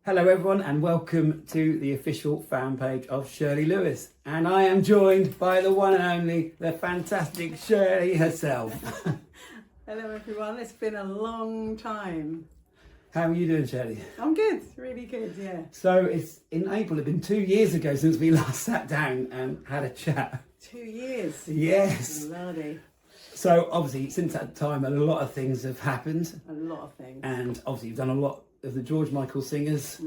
Hello everyone and welcome to the official fan page of Shirley Lewis, and I am joined by the one and only, the fantastic Shirley herself. Hello everyone, it's been a long time. How are you doing, Shirley? I'm good, really good, yeah. So it's in April, it's been 2 years ago since we last sat down and had a chat. 2 years? Yes. Bloody. So obviously since that time a lot of things have happened. A lot of things. And obviously you've done a lot of the George Michael singers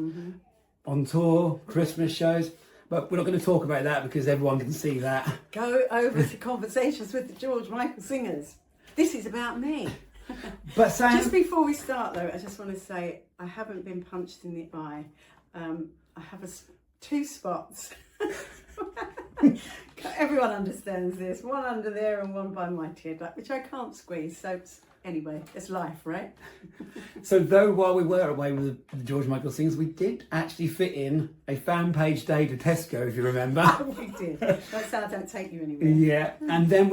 on tour, Christmas shows. But we're not going to talk about that because everyone can see that. Go over to conversations with the George Michael singers. This is about me. But Sam... Just before we start though, I just want to say I haven't been punched in the eye. I have two spots. Everyone understands this. One under there and one by my teardrop, which I can't squeeze. So anyway, it's life, right? So though while we were away with the George Michael singers, we did actually fit in a fan page day to Tesco, if you remember. We did. That's how I don't take you anywhere. Yeah, and then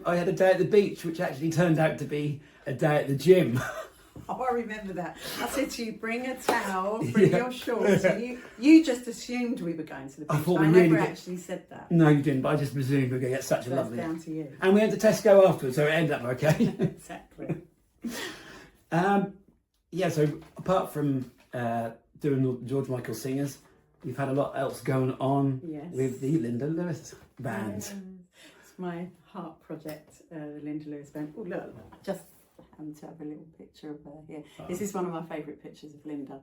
I had a day at the beach, which actually turned out to be a day at the gym. Oh, I remember that. I said to you, bring a towel, bring your shorts. And you just assumed we were going to the beach. I never actually said that. No, you didn't, but I just presumed we were going to get such a That's lovely... down to you. And we went to Tesco afterwards, so it ended up okay. Exactly. Yeah, so apart from doing the George Michael singers, you've had a lot else going on with the Linda Lewis band. It's my heart project, the Linda Lewis band. Oh, look, I just happened to have a little picture of her here. Oh. This is one of my favourite pictures of Linda.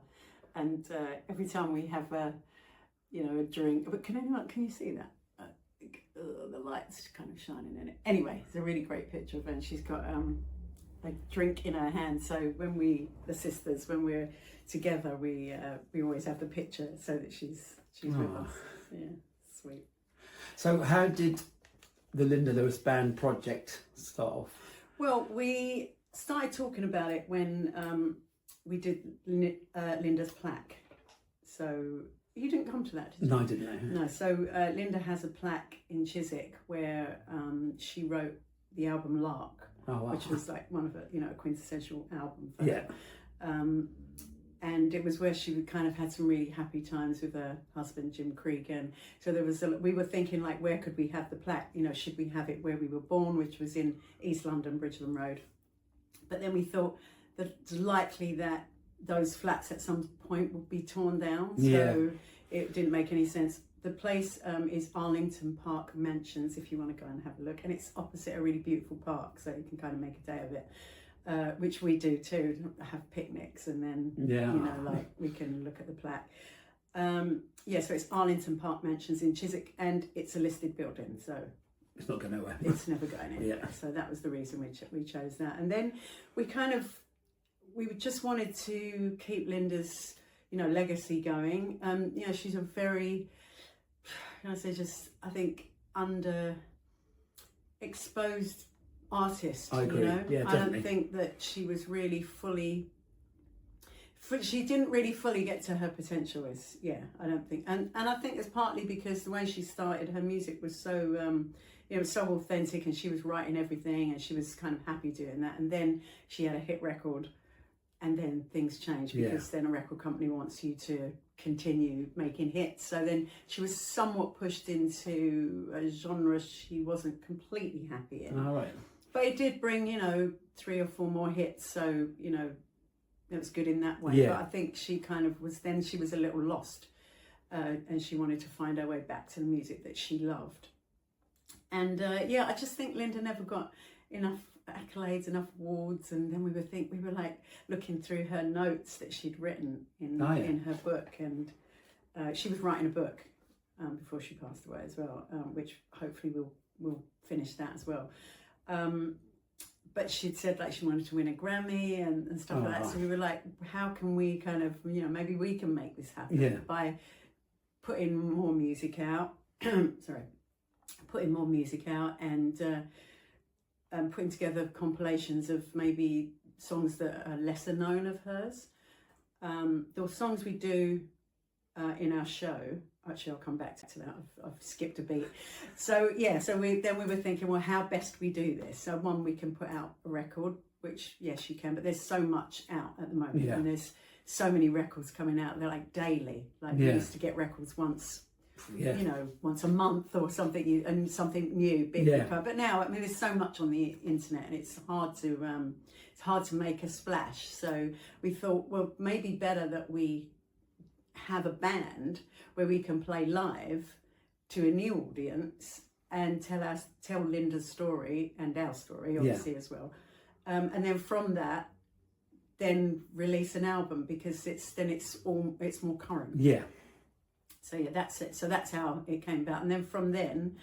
And every time we have a drink, but can you see that? The light's kind of shining in it. Anyway, it's a really great picture of her, and she's got a drink in her hand. So when the sisters, when we're together, we always have the picture so that she's with us. Yeah, sweet. So how did the Linda Lewis band project start off? Well, we started talking about it when we did Linda's plaque. So you didn't come to that, did you? No, I didn't know. No, so Linda has a plaque in Chiswick where she wrote the album Lark, which was like one of a quintessential album for her. And it was where she kind of had some really happy times with her husband Jim Cregan. So we were thinking, like, where could we have the plaque? Should we have it where we were born, which was in East London, Bridgeland Road? But then we thought that it's likely that those flats at some point would be torn down. So it didn't make any sense. The place is Arlington Park Mansions, if you want to go and have a look. And it's opposite a really beautiful park, so you can kind of make a day of it, which we do too, have picnics and then, we can look at the plaque. So it's Arlington Park Mansions in Chiswick, and it's a listed building, so... It's not going nowhere. It's never going anywhere. So that was the reason we chose that. And then we just wanted to keep Linda's, legacy going. She's a very, I think, underexposed artist. I agree. Yeah, I don't think that she was really she didn't really fully get to her potential. I don't think. And I think it's partly because the way she started, her music was so... it was so authentic, and she was writing everything, and she was kind of happy doing that. And then she had a hit record, and then things changed because then a record company wants you to continue making hits. So then she was somewhat pushed into a genre she wasn't completely happy in. All right. But it did bring, 3 or 4 more hits. So, it was good in that way. Yeah. But I think she kind of she was a little lost, and she wanted to find her way back to the music that she loved. And I just think Linda never got enough accolades, enough awards. And then we were like looking through her notes that she'd written in her book, and she was writing a book before she passed away as well, which hopefully we'll finish that as well. But she'd said like she wanted to win a Grammy and stuff like that. So we were like, how can we kind of maybe we can make this happen by putting more music out. Putting more music out and putting together compilations of maybe songs that are lesser known of hers. The songs we do in our show, actually I'll come back to that, I've skipped a beat. So we were thinking, well, how best we do this? So one, we can put out a record, which yes, you can, but there's so much out at the moment, Yeah. and there's so many records coming out. They're like daily. Like we used to get records once, Yeah. you know, once a month or something, and something new, big. But now, I mean, there's so much on the internet, and it's hard to make a splash. So we thought, well, maybe better that we have a band where we can play live to a new audience and tell Linda's story and our story, obviously, as well. And then from that, then release an album, because it's more current. Yeah. So yeah, that's it. So that's how it came about. And then from then,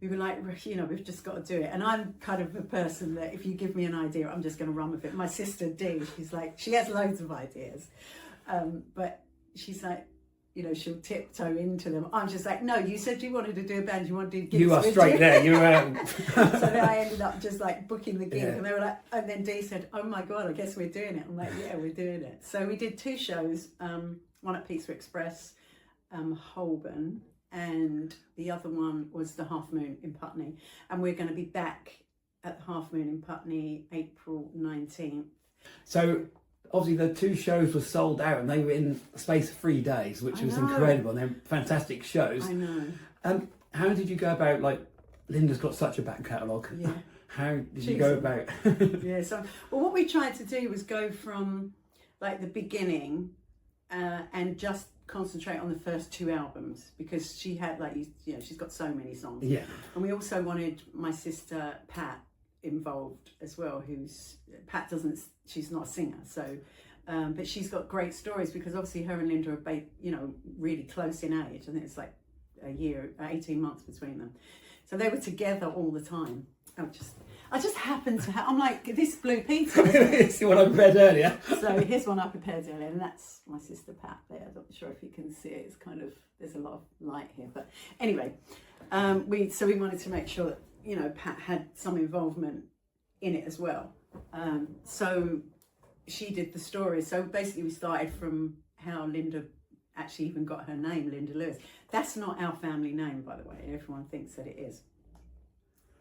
we were like, you know, we've just got to do it. And I'm kind of a person that if you give me an idea, I'm just going to run with it. My sister Dee, she's like, she has loads of ideas, but she's like, you know, she'll tiptoe into them. I'm just like, no, you said you wanted to do a band, you want to do gigs. You are straight there. You're So then I ended up just like booking the gig, and they were like, and then Dee said, oh my God, I guess we're doing it. I'm like, yeah, we're doing it. So we did 2 shows, one at Pizza Express, Holborn, and the other one was the Half Moon in Putney. And we're going to be back at the Half Moon in Putney April 19th. So obviously the 2 shows were sold out, and they were in the space of 3 days, which was incredible. And they're fantastic shows. I know. How did you go about, like, Linda's got such a back catalogue. Yeah. How did you go about? Yeah, so, well, what we tried to do was go from like the beginning and just concentrate on the first 2 albums, because she had, like, you know, she's got so many songs. Yeah. And we also wanted my sister Pat involved as well, Pat she's not a singer, so but she's got great stories, because obviously her and Linda are you know, really close in age. I think it's like a year, 18 months between them, so they were together all the time. I just happened to have, I'm like, this Blue Peter. It's the one I prepared earlier. So here's one I prepared earlier, and that's my sister Pat there. I'm not sure if you can see it. It's kind of, there's a lot of light here, but anyway, we wanted to make sure that, you know, Pat had some involvement in it as well. So she did the story. So basically we started from how Linda actually even got her name, Linda Lewis. That's not our family name, by the way. Everyone thinks that it is.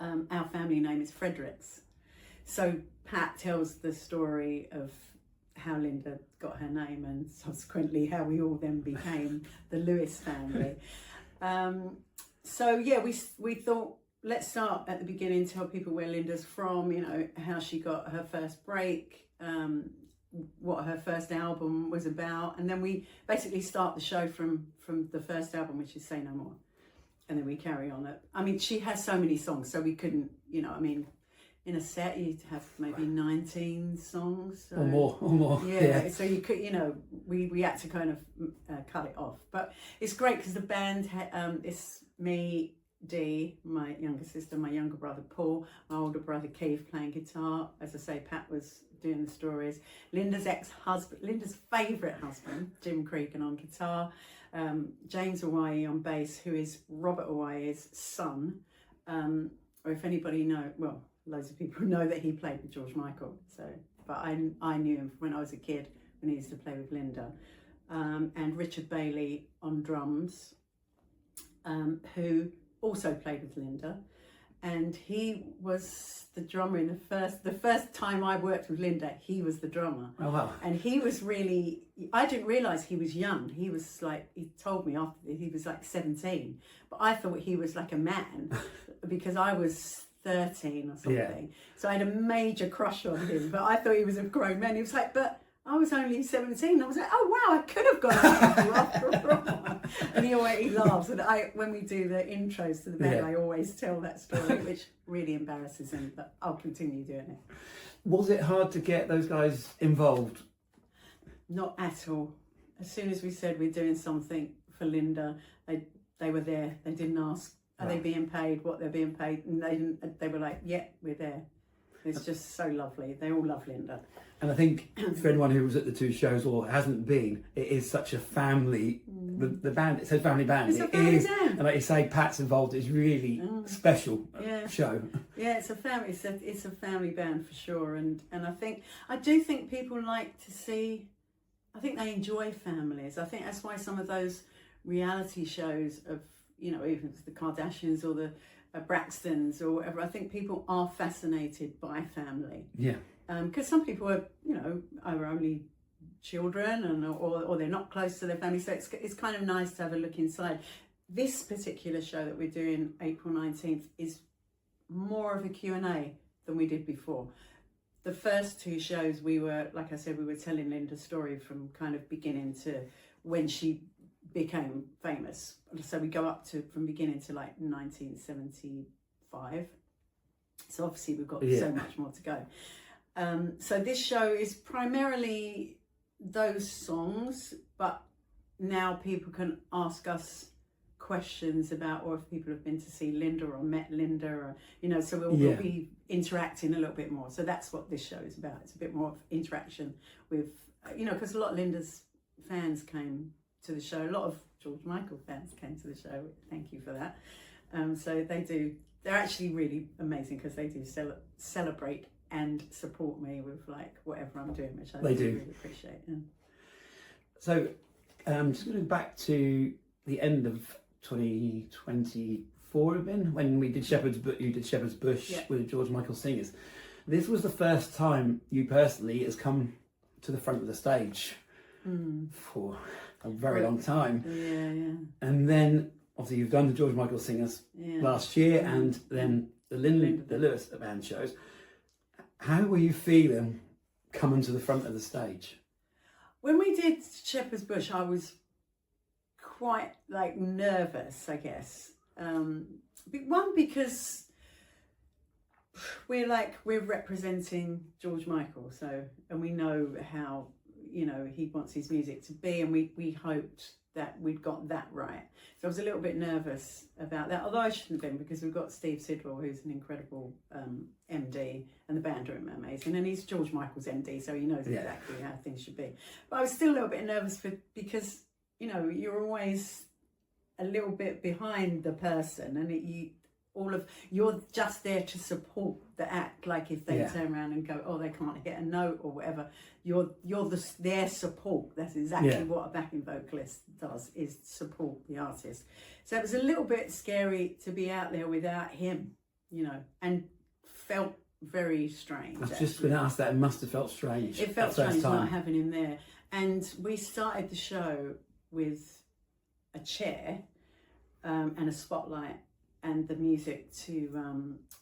Our family name is Fredericks. So Pat tells the story of how Linda got her name, and subsequently how we all then became the Lewis family. So yeah, we thought, let's start at the beginning, tell people where Linda's from, you know, how she got her first break, what her first album was about, and then we basically start the show from the first album, which is Say No More, and then we carry on. I mean, she has so many songs, so we couldn't, you know, I mean, in a set you'd have maybe 19 songs. So, or more. Yeah, so you could, you know, we had to kind of cut it off. But it's great because the band, it's me, Dee, my younger sister, my younger brother Paul, my older brother Keith playing guitar. As I say, Pat was doing the stories. Linda's ex-husband, Linda's favourite husband, Jim Cregan, on guitar. James Hawaii on bass, who is Robert Hawaii's son. Or if anybody well, loads of people know that he played with George Michael. So, but I knew him when I was a kid, when he used to play with Linda. And Richard Bailey on drums, who also played with Linda, and he was the drummer in the first time I worked with Linda. He was the drummer. Oh wow! And he was really, I didn't realise he was young. He was like, he told me after he was like 17, but I thought he was like a man because I was 13 or something. Yeah. So I had a major crush on him, but I thought he was a grown man. He was like, but I was only 17. I was like, oh wow, I could have gone out with you after all. And he laughs. And when we do the intros to the band, I always tell that story, which really embarrasses him, but I'll continue doing it. Was it hard to get those guys involved? Not at all. As soon as we said we're doing something for Linda, they were there. They didn't ask, are they being paid, what they're being paid? And they were like, yeah, we're there. It's just so lovely. They all love Linda. And I think for anyone who was at the 2 shows or hasn't been, it is such a family. The band, it says family band. It's a family band. And like you say, Pat's involved. It's really special show. Yeah, it's a family. It's a family band for sure. And I do think people like to see. I think they enjoy families. I think that's why some of those reality shows of, you know, even the Kardashians or the Braxtons or whatever, I think people are fascinated by family. Yeah. Because some people are, you know, are only children or they're not close to their family, so it's kind of nice to have a look inside. This particular show that we're doing April 19th is more of a Q&A than we did before. The first two shows we were, like I said, we were telling Linda's story from kind of beginning to when she became famous. So we go up to from beginning to like 1975. So obviously we've got so much more to go. So this show is primarily those songs, but now people can ask us questions about, or if people have been to see Linda or met Linda, or, you know, so we'll be interacting a little bit more. So that's what this show is about. It's a bit more of interaction with, you know, because a lot of Linda's fans came to the show. A lot of George Michael fans came to the show. Thank you for that. So they're actually really amazing because they do celebrate and support me with like whatever I'm doing, which I really appreciate. Yeah. So just going back to the end of 2024 when we did you did Shepherd's Bush with George Michael singers. This was the first time you personally has come to the front of the stage for a very long time. And then obviously you've done the George Michael singers last year, and then the Linda Lewis band shows. How were you feeling coming to the front of the stage? When we did Shepherd's Bush, I was quite like nervous, I guess. One, because we're representing George Michael, so, and we know how, you know, he wants his music to be, and we hoped that we'd got that right. So I was a little bit nervous about that, although I shouldn't have been, because we've got Steve Sidwell, who's an incredible MD, and the band are amazing, and he's George Michael's MD, so he knows exactly how things should be. But I was still a little bit nervous because, you know, you're always a little bit behind the person, and you're just there to support the act. Like if they turn around and go, oh, they can't hit a note or whatever, you're their support. That's exactly what a backing vocalist does, is support the artist. So it was a little bit scary to be out there without him, you know, and felt very strange. I was just going to ask that. It must have felt strange. It felt strange not having him there. And we started the show with a chair and a spotlight and the music to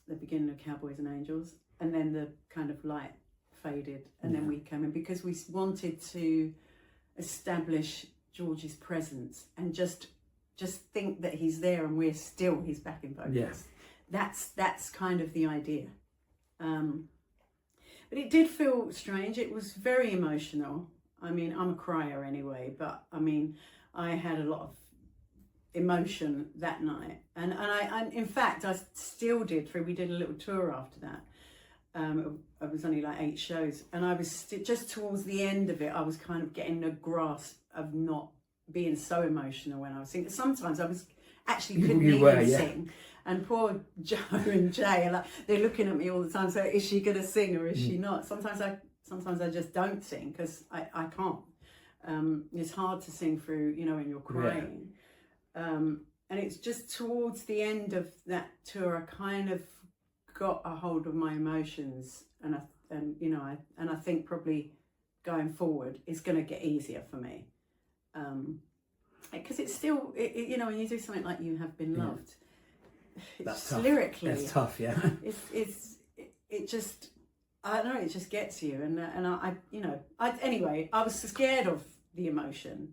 the beginning of Cowboys and Angels, and then the kind of light faded, and then we came in because we wanted to establish George's presence and just think that he's there and we're still his backing vocalist. That's kind of the idea. But it did feel strange. It was very emotional. I mean, I'm a crier anyway, but I mean, I had a lot of emotion that night, and I in fact I still did we did a little tour after that. It was only like 8 shows, and I was just towards the end of it, I was kind of getting a grasp of not being so emotional when I was singing. Sometimes I was actually couldn't even sing, and poor Joe and Jay are like, they're looking at me all the time, so is she gonna sing or is she not? Sometimes I just don't sing because I can't. It's hard to sing through, you know, when you're crying. And it's just towards the end of that tour I kind of got a hold of my emotions, and I think probably going forward it's going to get easier for me, because it's still you know, when you do something like You Have Been Loved, that's tough. Lyrically it's tough. it just, I don't know, it just gets you, and I you know, anyway I was scared of the emotion,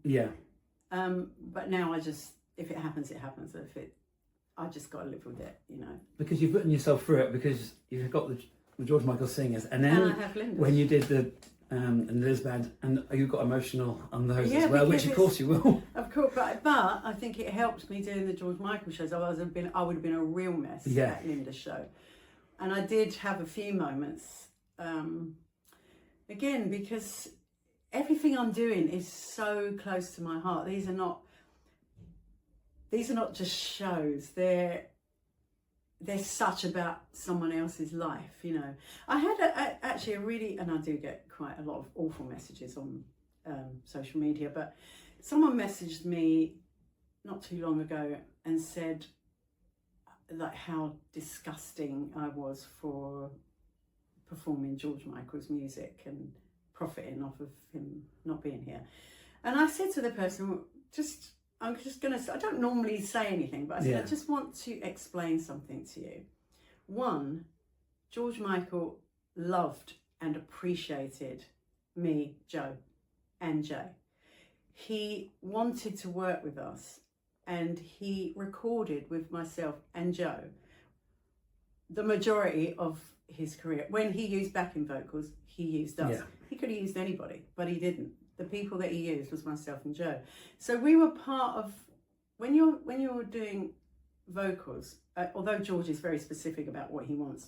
but now I just, if it happens, it happens. I just got to live with it, you know. Because you've written yourself through it, because you've got the George Michael singers, and then I have Linda's. When you did the and Liz band, and you got emotional on those as well, which of course you will. Of course, but I think it helped me doing the George Michael shows. I would have been a real mess at Linda's show, and I did have a few moments. Again, because everything I'm doing is so close to my heart. These are not just shows. They're such about someone else's life, you know. I had actually a really, and I do get quite a lot of awful messages on social media, but someone messaged me not too long ago and said like how disgusting I was for performing George Michael's music and profiting off of him not being here. And I said to the person, I'm just going to, I don't normally say anything, but I said, I just want to explain something to you. One, George Michael loved and appreciated me, Joe, and Jay. He wanted to work with us, and he recorded with myself and Joe the majority of his career. When he used backing vocals, he used us. He could have used anybody, but he didn't. The people that he used was myself and Joe. So we were part of, when you're doing vocals, although George is very specific about what he wants,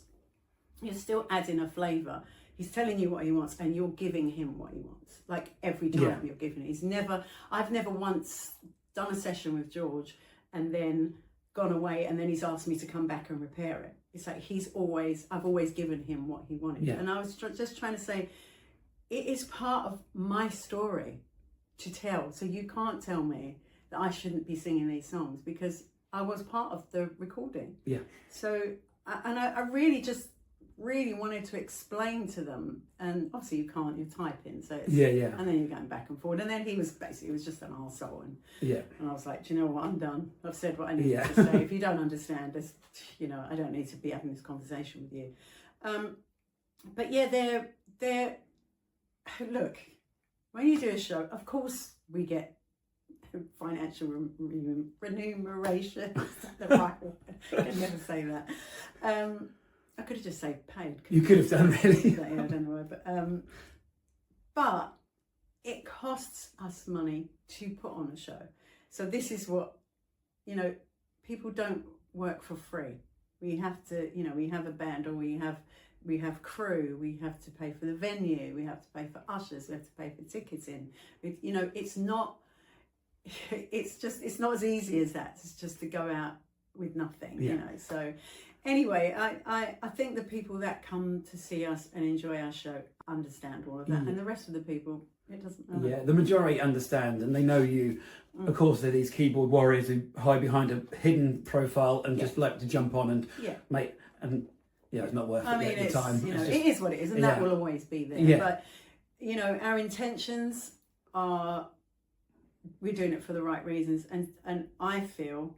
you're still adding a flavour. He's telling you what he wants, and you're giving him what he wants. Like every time you're giving it. I've never once done a session with George and then gone away and then he's asked me to come back and repair it. It's like I've always given him what he wanted. Yeah. And I was just trying to say, it is part of my story to tell. So you can't tell me that I shouldn't be singing these songs because I was part of the recording. Yeah. So, I really wanted to explain to them, and obviously you can't, you're typing, so it's, and then you're going back and forward, and then he was just an arsehole, and I was like, do you know what, I'm done, I've said what I need to say. If you don't understand this, I don't need to be having this conversation with you. But yeah, they're look, when you do a show, of course we get financial remuneration. Is that the right word? I can never say that. I could have just said paid. You could have done, really. I don't know why, but it costs us money to put on a show. So this is what, people don't work for free. We have to, we have a band, or we have crew, we have to pay for the venue, we have to pay for ushers, we have to pay for tickets in. It's not as easy as that. It's just to go out with nothing, So anyway, I think the people that come to see us and enjoy our show understand all of that, and the rest of the people, it doesn't matter. Yeah, the majority understand, and they know you. Of course, they're these keyboard warriors who hide behind a hidden profile and just like to jump on and make, and it's not worth it at the time. It is what it is, and that will always be there. Yeah. But our intentions are, we're doing it for the right reasons, and I feel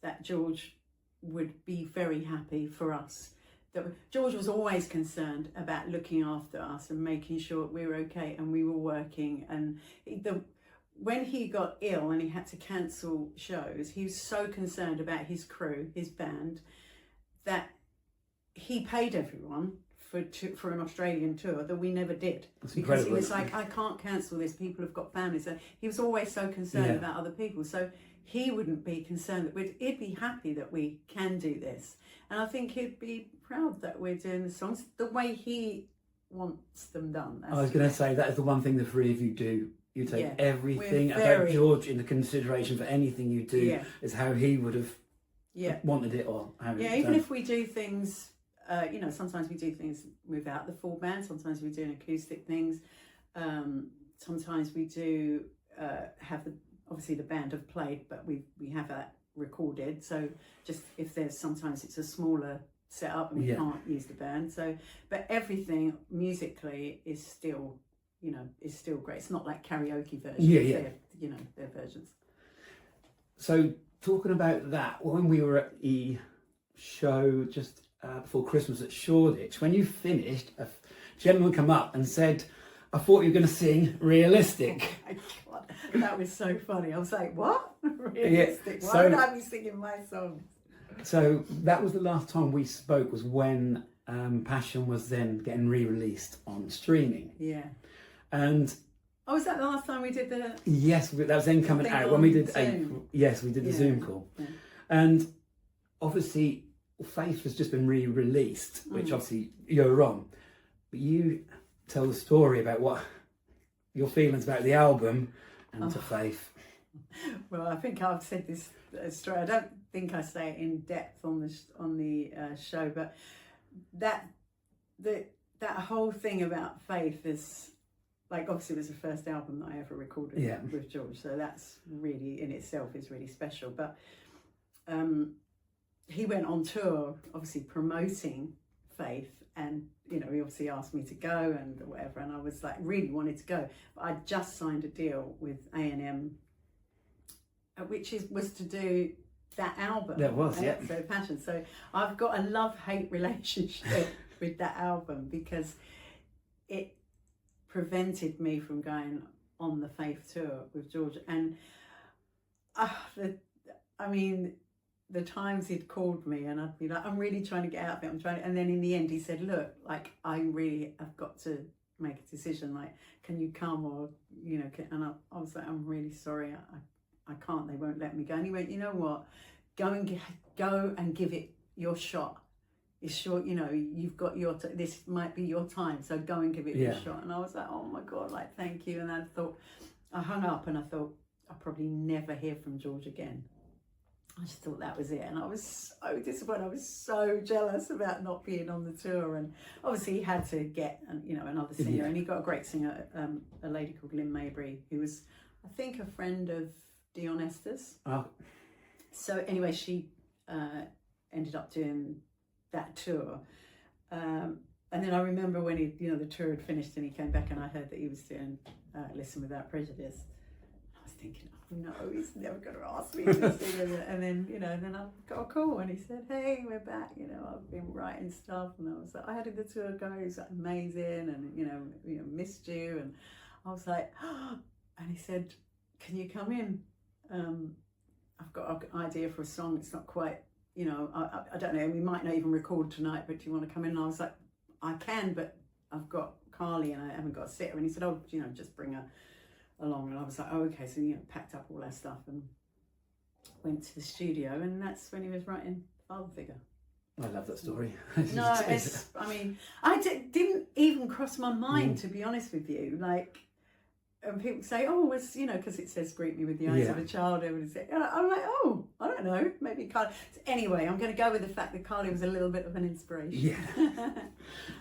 that George would be very happy for us. That George was always concerned about looking after us and making sure we were okay and we were working. And when he got ill and he had to cancel shows, he was so concerned about his crew, his band, that he paid everyone for an Australian tour that we never did. That's because incredible. He was like, I can't cancel this, people have got families. So he was always so concerned about other people. So he wouldn't be concerned that he'd be happy that we can do this. And I think he'd be proud that we're doing the songs the way he wants them done. I was going to say, that is the one thing the three of you do. You take everything about George into consideration for anything you do, is how he would have wanted it, or how even if we do things, sometimes we do things without the full band, sometimes we're doing acoustic things, sometimes we do have obviously the band have played, but we have that recorded. So just if sometimes it's a smaller setup and we can't use the band. So, but everything musically is still, is still great. It's not like karaoke versions. They're versions. So talking about that, when we were at the show just before Christmas at Shoreditch, when you finished, a gentleman come up and said, I thought you were going to sing Realistic. Oh my God, that was so funny. I was like, what? Realistic? Why would I be singing my songs? So that was the last time we spoke, was when Passion was then getting re-released on streaming. Yeah. And... Oh, was that the last time we did the... Yes, that was then coming out. When we did April. Yes, we did the Zoom call. Yeah. And obviously, Faith has just been re-released, which obviously you're on. But you tell the story about what your feelings about the album and to Faith. Well, I think I've said this story. I don't think I say it in depth on the show, but that whole thing about Faith is, like, obviously it was the first album that I ever recorded with George, so that's really in itself is really special. But he went on tour, obviously promoting Faith, And, you know, he obviously asked me to go and whatever, and I was like, really wanted to go. But I just signed a deal with A&M, which was to do that album. That was, yeah. So Passion. So I've got a love-hate relationship with that album, because it prevented me from going on the Faith tour with George. And the times he'd called me and I'd be like, I'm really trying to get out of it, I'm trying to, and then in the end he said, look, like, I really have got to make a decision, like, can you come, or, you know, and I was like, I'm really sorry, I can't, they won't let me go. And he went, you know what, go and give it your shot. It's short, you know, you've got this might be your time, so go and give it your shot. And I was like, oh my God, like, thank you. And I hung up and I thought, I'll probably never hear from George again. I just thought that was it, and I was so disappointed. I was so jealous about not being on the tour, and obviously he had to get, you know, another singer, and he got a great singer, a lady called Lynn Mabry, who was, I think, a friend of Dion Estes. Oh. So anyway, she ended up doing that tour, and then I remember when the tour had finished and he came back, and I heard that he was doing Listen Without Prejudice. I was thinking, no, he's never going to ask me to sing. And then, you know, then I got a call and he said, hey, we're back, you know, I've been writing stuff. And I was like, I had the tour go, it was like amazing, and, you know, missed you. And I was like, oh. And he said, can you come in? I've got an idea for a song. It's not quite, you know, I don't know, we might not even record tonight, but do you want to come in? And I was like, I can, but I've got Carly and I haven't got a sitter. And he said, oh, you know, just bring her along. And I was like, oh, okay. So, you know, packed up all our stuff and went to the studio, and that's when he was writing Father Figure. I love that story. No, I mean, didn't even cross my mind, to be honest with you. Like, and people say, oh, it's, you know, because it says greet me with the eyes of a child. And I'm like, oh, I don't know, maybe Carly. So anyway, I'm going to go with the fact that Carly was a little bit of an inspiration. Yeah.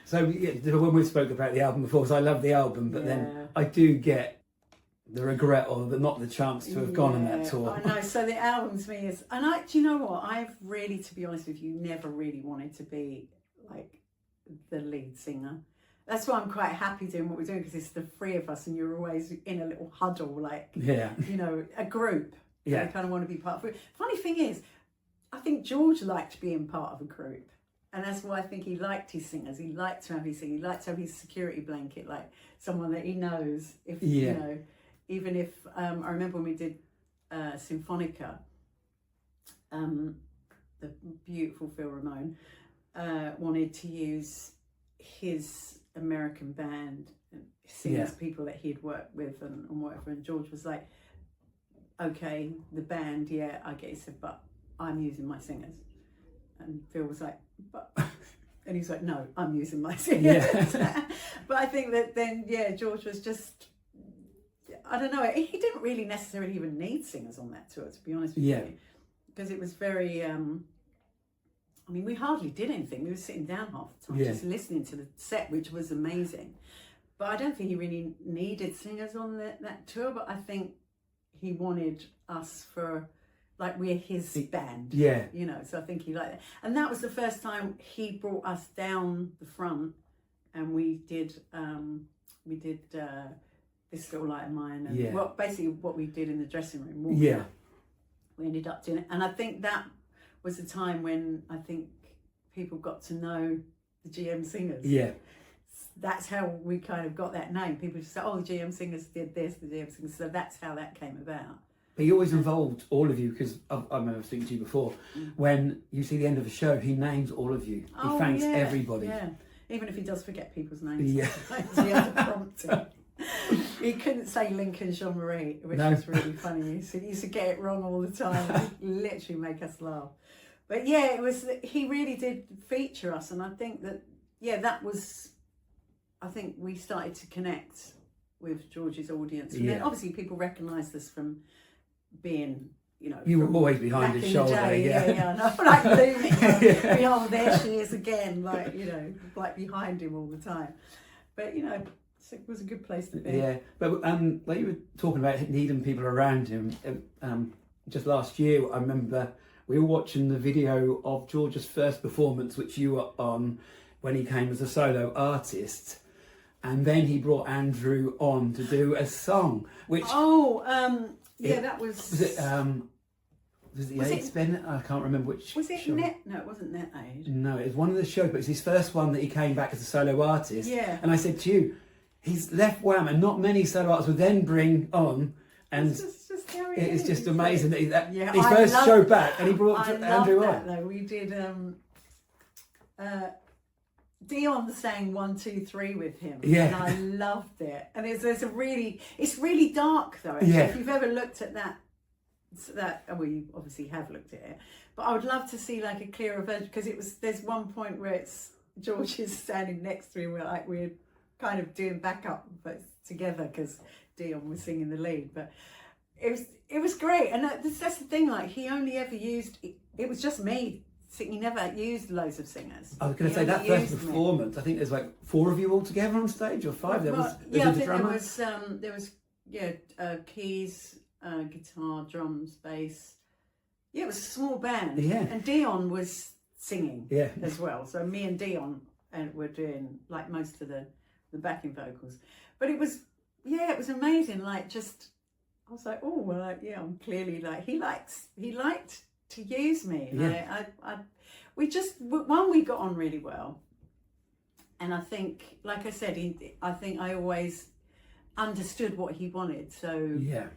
So when we spoke about the album before, because I love the album, but then I do get the regret or not the chance to have gone on that tour. I know. So the album to me is, and do you know what? I've really, to be honest with you, never really wanted to be like the lead singer. That's why I'm quite happy doing what we're doing, because it's the three of us and you're always in a little huddle, like, you know, a group. Yeah. You kind of want to be part of it. Funny thing is, I think George liked being part of a group. And that's why I think he liked his singers. He liked to have his singing. He liked to have his security blanket, like someone that he knows. If you know, even if I remember when we did Symphonica, the beautiful Phil Ramone wanted to use his American band and singers, people that he'd worked with and whatever. And George was like, okay, the band, I get it. He said, but I'm using my singers. And Phil was like, but, and he's like, no, I'm using my singers. Yeah. But I think that then, George was just, I don't know, he didn't really necessarily even need singers on that tour, to be honest with you. Because it was very, I mean, we hardly did anything. We were sitting down half the time, just listening to the set, which was amazing. But I don't think he really needed singers on that tour, but I think he wanted us for, like, we're his band. Yeah. You know, so I think he liked that. And that was the first time he brought us down the front, and we did This Little Light of Mine, and basically what we did in the dressing room. We ended up doing it. And I think that was a time when I think people got to know the GM singers. Yeah. That's how we kind of got that name. People just say, oh, the GM singers did this, the GM singers. So that's how that came about. But he always involved all of you, because I remember speaking to you before, when you see the end of a show, he names all of you. He thanks everybody. Yeah, even if he does forget people's names. Yeah. He has a prompter. He couldn't say Lincoln Jean-Marie, which was really funny. He used to get it wrong all the time. It'd literally make us laugh. But it was, he really did feature us. And I think that, that was, I think we started to connect with George's audience. And then obviously people recognised us from being, you know, you were always behind his shoulder. I know, like looming. Oh, there she is again, like, you know, like behind him all the time. But, you know, it was a good place to be. Yeah, but like you were talking about needing people around him, just last year, I remember we were watching the video of George's first performance, which you were on when he came as a solo artist, and then he brought Andrew on to do a song, which that was. Was it AIDS Bennett? I can't remember which. Was it show. Net? No, it wasn't Net Aid. No, it was one of the shows, but it's his first one that he came back as a solo artist. Yeah. And I said to you, he's left Wham, and not many solo artists would then bring on. And it's just how it it's is. just amazing that, Yeah, his I first love- show back, and he brought I Andrew love on. that though. We did. Dion sang 1, 2, 3 with him, Yeah. and I loved it. And it's really dark though. Actually. Yeah. If you've ever looked at that, well, you obviously have looked at it, but I would love to see like a clearer version, because there's one point where it's George is standing next to him, we're kind of doing backup but together because Dion was singing the lead, but it was great. And that's the thing, like he only ever used it was just me. He never used loads of singers. I was going to say that first performance. I think there's like 4 of you all together on stage, or 5. There was I the think drummer. there was keys, guitar, drums, bass. Yeah, it was a small band. Yeah. And Dion was singing Yeah. as well. So me and Dion were doing like most of the backing vocals. But it was amazing. Like I was like, oh well, I'm clearly like he liked to use me. Yeah. We got on really well, and I think, like I said, I think I always understood what he wanted. So Yeah.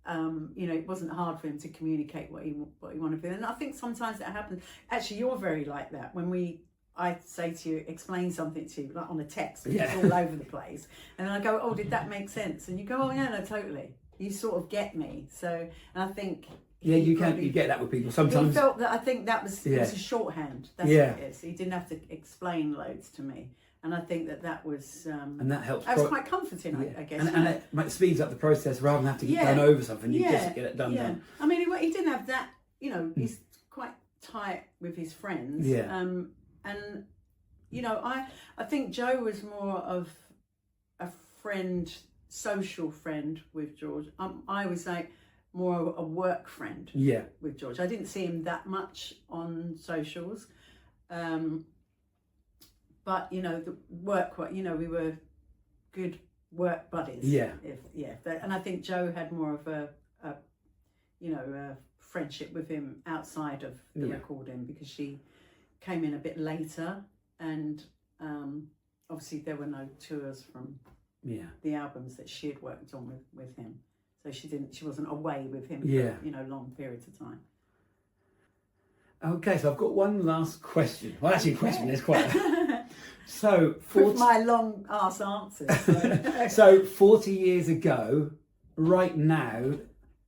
it wasn't hard for him to communicate what he wanted to do. And I think sometimes that happens. Actually, you're very like that. I say to you, explain something to you, like on a text, which is all over the place, and then I go, oh, did that make sense? And you go, oh yeah, no, totally. You sort of get me. So, and I think. Yeah, you get that with people sometimes. He felt that. I think that was it was a shorthand. That's what it is. He didn't have to explain loads to me, and I think that was. And that helps. That was quite comforting, I guess. And it speeds up the process rather than have to get done over something. You just get it done. Done. I mean, he didn't have that. He's quite tight with his friends. Yeah. And I think Joe was more of a friend, social friend with George. I was like more a work friend with George. I didn't see him that much on socials, but the work, we were good work buddies. And I think Joe had more of a friendship with him outside of the recording, because she came in a bit later, and obviously there were no tours from the albums that she had worked on with him. So she wasn't away with him for long periods of time. Okay, so I've got one last question. Well, actually, question is quite. So, with my long ass answers. So 40 years ago, right now,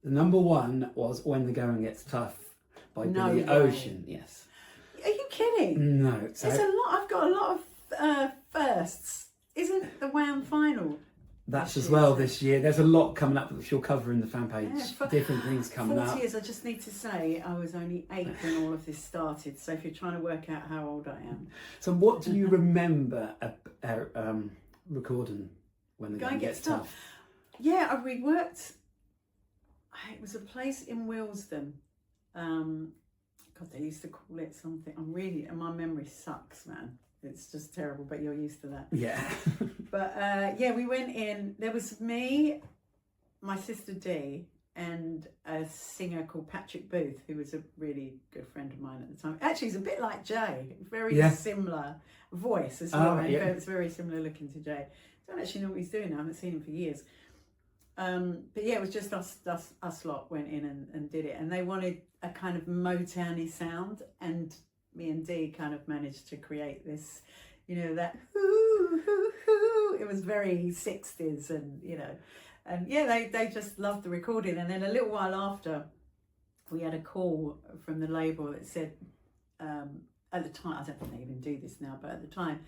the number 1 was "When the Going Gets Tough" by Billy Ocean. Yes. Are you kidding? No. So It's a lot. I've got a lot of firsts. Isn't the Wham final? that's as well this year. There's a lot coming up which you'll cover in the fan page. Different things coming 40 up. years, I just need to say, I was only 8 when all of this started. So if you're trying to work out how old I am. So what do you remember recording "When the Going Gets Tough"? Yeah, we worked. It was a place in Willesden. God, they used to call it something. And my memory sucks, man. It's just terrible, but you're used to that. Yeah. But we went in. There was me, my sister Dee, and a singer called Patrick Booth, who was a really good friend of mine at the time. Actually, he's a bit like Jay. Very similar voice as well. It's very similar looking to Jay. I don't actually know what he's doing now. I haven't seen him for years. But yeah, it was just us lot went in and did it. And they wanted a kind of Motown-y sound, and me and Dee kind of managed to create this, that hoo, hoo, hoo. It was very 60s, and they just loved the recording. And then a little while after, we had a call from the label that said, at the time, I don't think they even do this now, but at the time,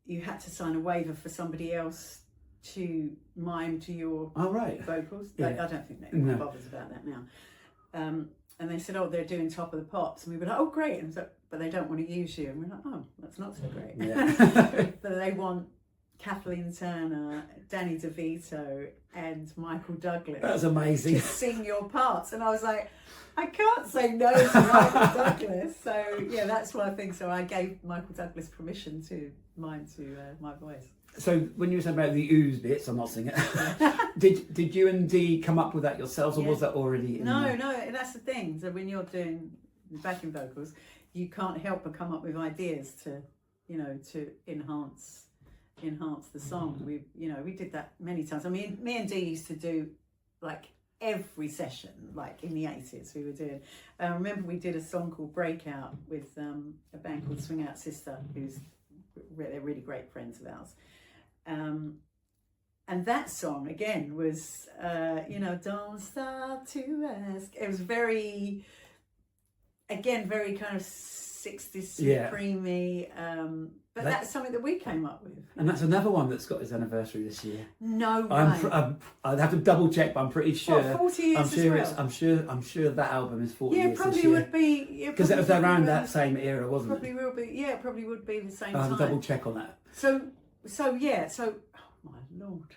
you had to sign a waiver for somebody else to mime to your vocals. I don't think anyone bothers about that now. And they said, oh, they're doing Top of the Pops. And we were like, oh, great. And so, but they don't want to use you. And we're like, oh, that's not so great. Yeah. But they want Kathleen Turner, Danny DeVito, and Michael Douglas. That's amazing. To sing your parts, and I was like, I can't say no to Michael Douglas. So yeah, that's one thing. So I gave Michael Douglas permission to my voice. So when you were saying about the ooze bits, I'm not singing. did you and Dee come up with that yourselves, or was that already? No, that's the thing. So when you're doing backing vocals, you can't help but come up with ideas to enhance the song. We did that many times. I mean, me and Dee used to do like every session, like in the 80s we were doing. I remember we did a song called Breakout with a band called Swing Out Sister, they're really great friends of ours. And that song again was, don't stop to ask. It was very kind of 60s creamy. But that's something that we came up with. And that's another one that's got its anniversary this year. No way. I'd have to double check, but I'm pretty sure. What, 40 years I'm sure that album is 40 years probably this year. Would be. Because it was around that same era, wasn't it? Will be. Yeah, it probably would be the same time. I'll have to double check on that. So oh my Lord.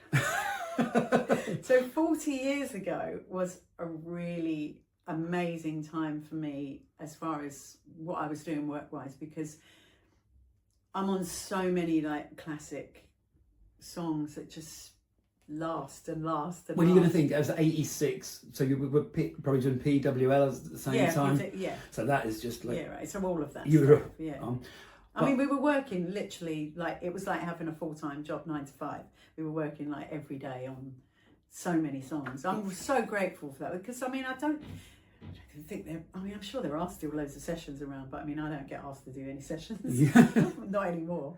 So 40 years ago was a really amazing time for me as far as what I was doing work-wise, because I'm on so many like classic songs that just last and last and What are you going to think? It was 86, so you were probably doing PWL at the same time? Yeah. So that is just like... Yeah, right. So all of that Europe. Stuff, yeah. I mean, we were working literally, like, it was like having a full-time job, 9 to 5. We were working like every day on so many songs. I'm so grateful for that, because I mean, I don't think I'm sure there are still loads of sessions around, but I mean, I don't get asked to do any sessions. Yeah. Not anymore.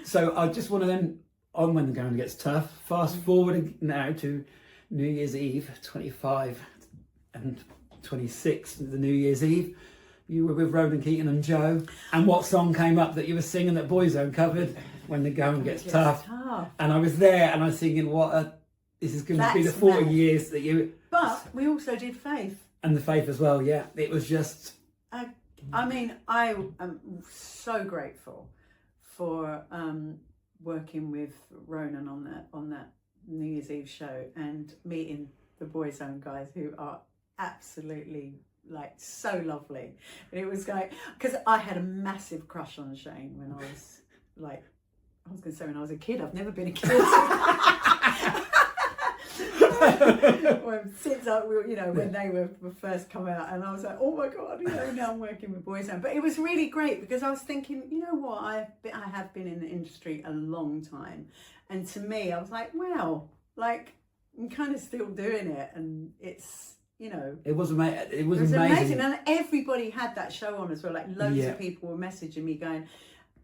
So I just want to then, on When the Going Gets Tough, fast forward now to New Year's Eve, 25 and 26, the New Year's Eve. You were with Ronan Keating and Joe, and what song came up that you were singing that Boyzone covered? When the Going Gets Tough. And I was there, and I was thinking, this is going to be the 40 years that you... But we also did Faith. And the Faith as well, yeah. It was just... I mean, I am so grateful for working with Ronan on that New Year's Eve show, and meeting the Boyzone guys, who are absolutely like so lovely. And it was like, because I had a massive crush on Shane when I was like, I was going to say when I was a kid. I've never been a kid. Since when they were first come out, and I was like, oh my God, now I'm working with Boyzone. But it was really great, because I was thinking, you know what, I have been in the industry a long time, and to me, I was like, wow, like I'm kind of still doing it, and it's. It was amazing, and everybody had that show on as well. Like loads of people were messaging me going,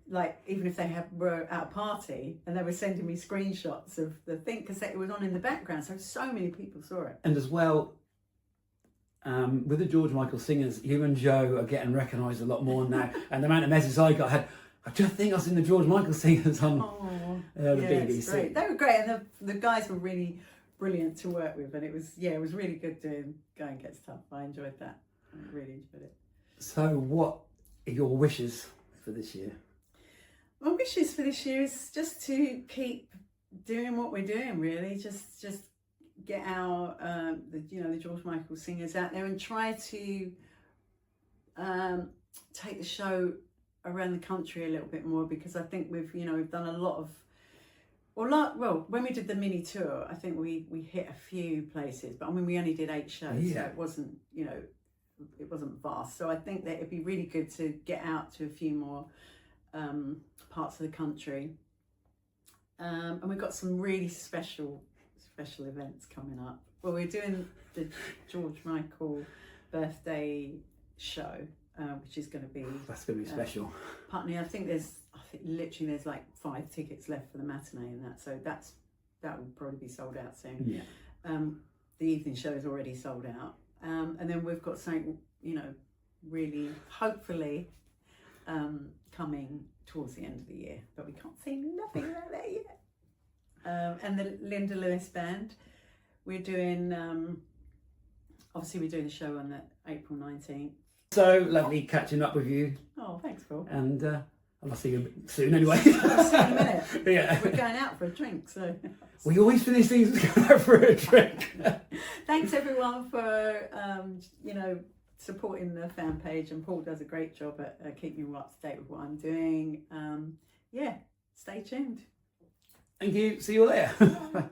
like, even if they were at a party, and they were sending me screenshots of the thing, because it was on in the background, so many people saw it. And as well, with the George Michael singers, you and Joe are getting recognised a lot more now. And the amount of messages I got, I just think I was in the George Michael singers on the BBC. Great. They were great, and the guys were really brilliant to work with, and it was really good doing Going Gets Tough. I enjoyed that. I really enjoyed it. So what are your wishes for this year? My wishes for this year is just to keep doing what we're doing, really. Just get our the George Michael singers out there, and try to take the show around the country a little bit more, because I think we've done a lot of when we did the mini tour, I think we hit a few places, but I mean, we only did 8 shows, so it wasn't, it wasn't vast. So I think that it'd be really good to get out to a few more parts of the country. And we've got some really special events coming up. Well, we're doing the George Michael birthday show, which is going to be... That's going to be special. Putney, I think literally there's like 5 tickets left for the matinee and that, so that will probably be sold out soon. Yeah. The evening show is already sold out. And then we've got something, really, hopefully, coming towards the end of the year, but we can't say nothing about that yet. And the Linda Lewis Band, we're doing, obviously we're doing the show on the April 19th. So lovely catching up with you. Oh, thanks, Paul. And And I'll see you soon anyway. I'll see you in a minute. Yeah. We're going out for a drink, so. We always finish things with going out for a drink. Thanks everyone for, supporting the fan page, and Paul does a great job at keeping you up to date with what I'm doing. Stay tuned. Thank you. See you later.